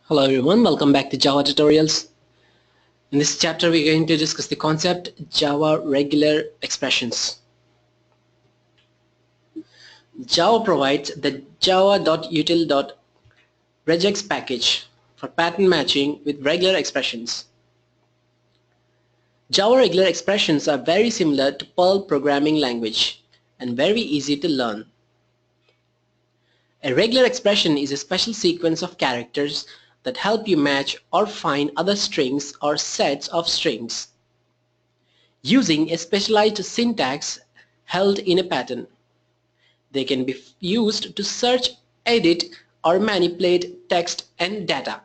Hello everyone, welcome back to Java tutorials. In this chapter we're going to discuss the concept Java regular expressions. Java provides the java.util.regex package for pattern matching with regular expressions. Java regular expressions are very similar to Perl programming language and very easy to learn. A regular expression is a special sequence of characters that help you match or find other strings or sets of strings using a specialized syntax held in a pattern. They can be used to search, edit, or manipulate text and data.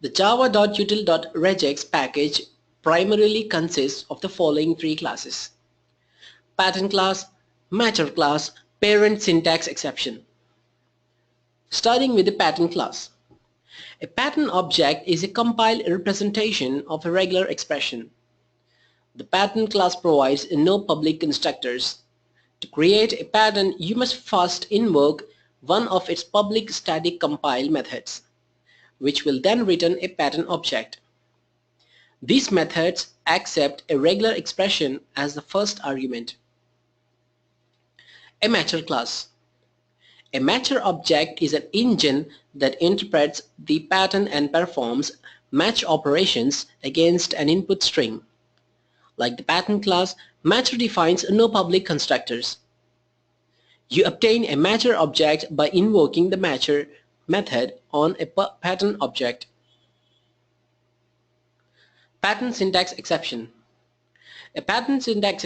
The java.util.regex package primarily consists of the following three classes: pattern class, matcher class, parent syntax exception. Starting with the pattern class. A pattern object is a compiled representation of a regular expression. The pattern class provides no public constructors. To create a pattern, you must first invoke one of its public static compile methods, which will then return a pattern object. These methods accept a regular expression as the first argument. A matcher class. A matcher object is an engine that interprets the pattern and performs match operations against an input string. Like the pattern class, matcher defines no public constructors. You obtain a matcher object by invoking the matcher method on a pattern object. Pattern syntax exception. A pattern syntax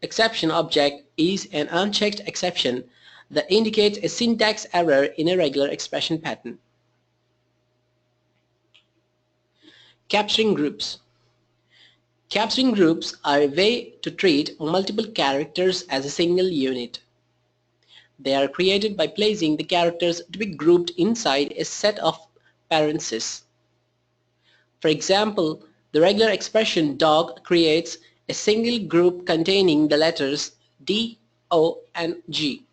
exception object is an unchecked exception that indicates a syntax error in a regular expression pattern. Capturing groups. Capturing groups are a way to treat multiple characters as a single unit. They are created by placing the characters to be grouped inside a set of parentheses. For example, the regular expression dog creates a single group containing the letters D, O, and G.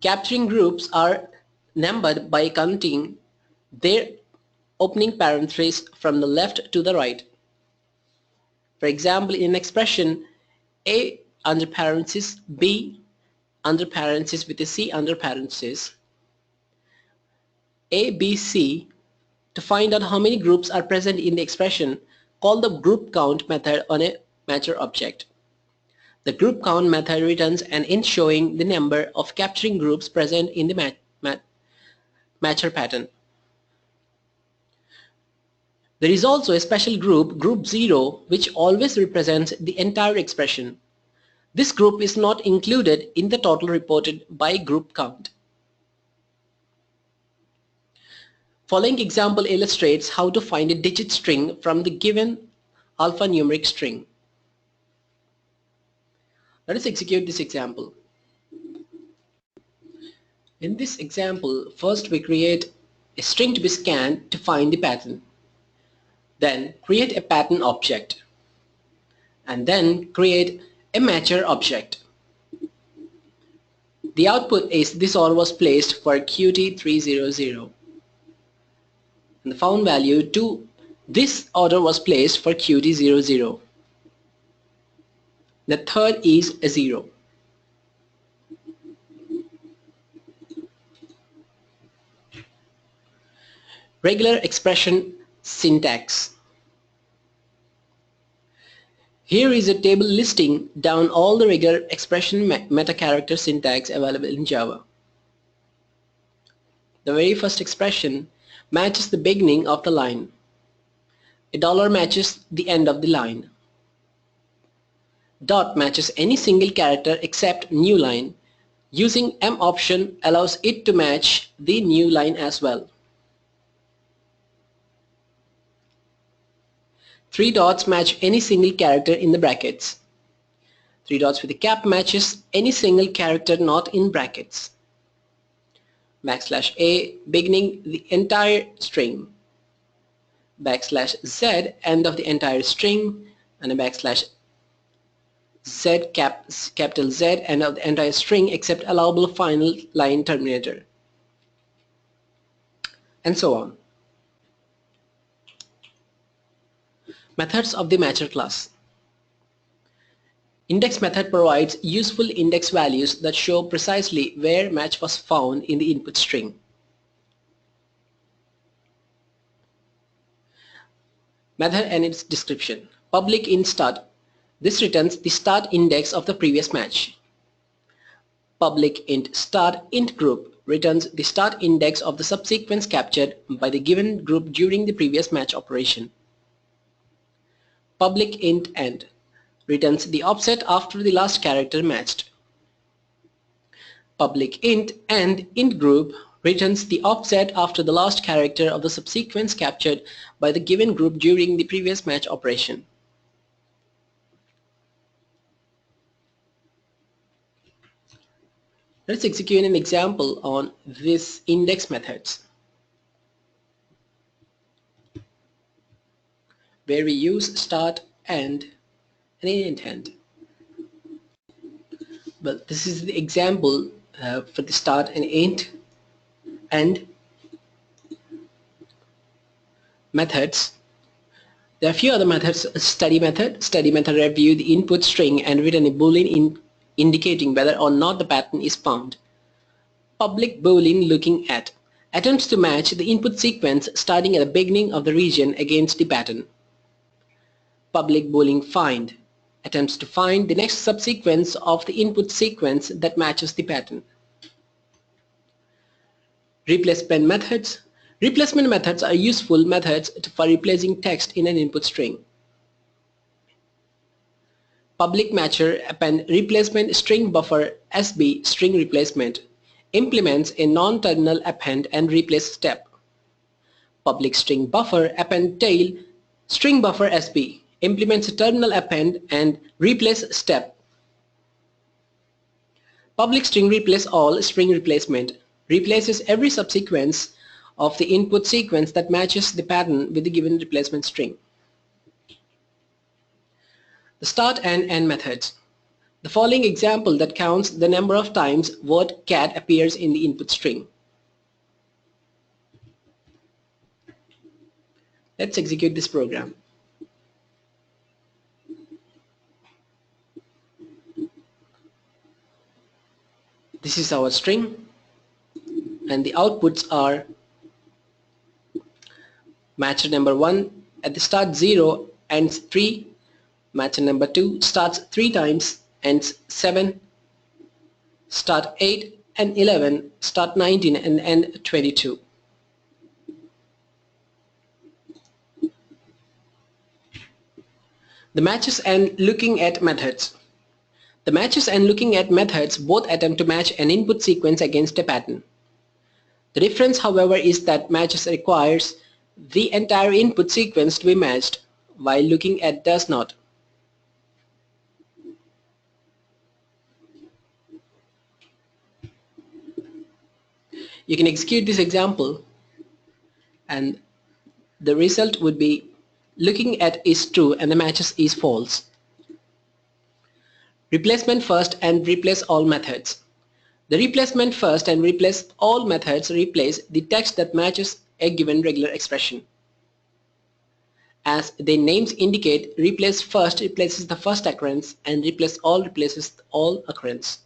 Capturing groups are numbered by counting their opening parentheses from the left to the right. For example, in an expression A under parenthesis, B under parenthesis with a C under parenthesis, A, B, C, to find out how many groups are present in the expression, call the group count method on a matcher object. The group count method returns an int showing the number of capturing groups present in the matcher pattern. There is also a special group, group 0, which always represents the entire expression. This group is not included in the total reported by group count. Following example illustrates how to find a digit string from the given alphanumeric string. Let us execute this example. In this example, first we create a string to be scanned to find the pattern. Then create a pattern object. And then create a matcher object. The output is this order was placed for Qt300. And the found value to this order was placed for Qt00. The third is a 0. Regular expression syntax. Here is a table listing down all the regular expression metacharacter syntax available in Java. The very first expression matches the beginning of the line. A dollar matches the end of the line. Dot matches any single character except new line. Using M option allows it to match the new line as well. 3 dots match any single character in the brackets. 3 dots with a cap matches any single character not in brackets. \A beginning the entire string. \Z end of the entire string, and a capital Z and of the entire string except allowable final line terminator, and so on. Methods of the matcher class. Index method provides useful index values that show precisely where match was found in the input string. Method and its description. Public int start. This returns the start index of the previous match. Public int start int group returns the start index of the subsequence captured by the given group during the previous match operation. Public int end returns the offset after the last character matched. Public int end int group returns the offset after the last character of the subsequence captured by the given group during the previous match operation. Let's execute an example on this index methods, where we use start, end, and int end. Well, this is the example for the start and int and methods. There are a few other methods. Study method review the input string and return a boolean indicating whether or not the pattern is found. Public boolean looking at attempts to match the input sequence starting at the beginning of the region against the pattern. Public boolean find attempts to find the next subsequence of the input sequence that matches the pattern. Replacement methods. Replacement methods are useful methods for replacing text in an input string. Public matcher append replacement string buffer SB string replacement implements a non-terminal append and replace step. Public string buffer append tail string buffer SB implements a terminal append and replace step. Public string replace all string replacement replaces every subsequence of the input sequence that matches the pattern with the given replacement string. The start and end methods. The following example that counts the number of times word cat appears in the input string. Let's execute this program. This is our string and the outputs are matcher number 1 at the start 0 ends 3, matcher number 2 starts 3 times ends 7, start 8 and 11, start 19 and end 22. The matches and looking at methods. The matches and looking at methods both attempt to match an input sequence against a pattern. The difference, however, is that matches requires the entire input sequence to be matched, while looking at does not. You can execute this example and the result would be looking at is true and the matches is false. Replacement first and replace all methods. The replacement first and replace all methods replace the text that matches a given regular expression. As their names indicate, replace first replaces the first occurrence and replace all replaces all occurrence.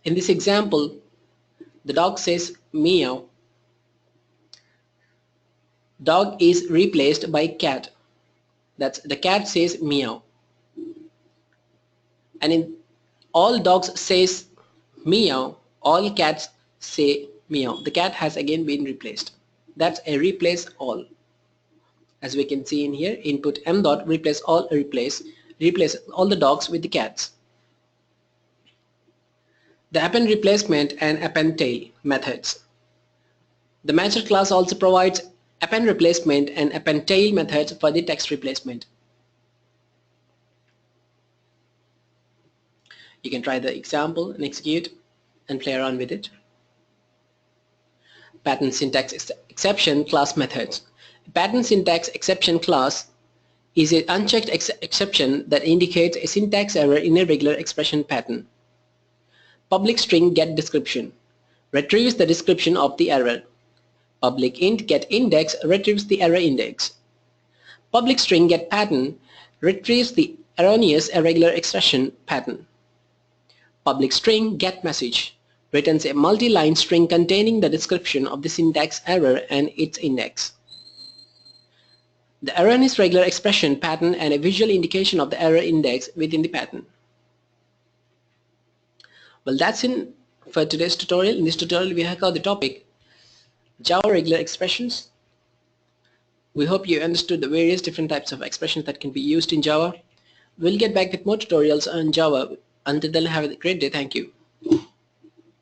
In this example, the dog says meow. Dog is replaced by cat. That's the cat says meow. And in all dogs says meow, all cats say meow. The cat has again been replaced. That's a replace all. As we can see in here, input m dot replace all replace all the dogs with the cats. The append replacement and append tail methods. The matcher class also provides append replacement and append tail methods for the text replacement. You can try the example and execute and play around with it. Pattern syntax exception class methods. A pattern syntax exception class is an unchecked exception that indicates a syntax error in a regular expression pattern. Public string get description retrieves the description of the error. Public int get index retrieves the error index. Public string get pattern retrieves the erroneous irregular expression pattern. Public string get message returns a multi-line string containing the description of the syntax error and its index. The erroneous regular expression pattern and a visual indication of the error index within the pattern. Well, that's it for today's tutorial. In this tutorial we have covered the topic Java regular expressions. We hope you understood the various different types of expressions that can be used in Java. We'll get back with more tutorials on Java. Until then, have a great day. Thank you.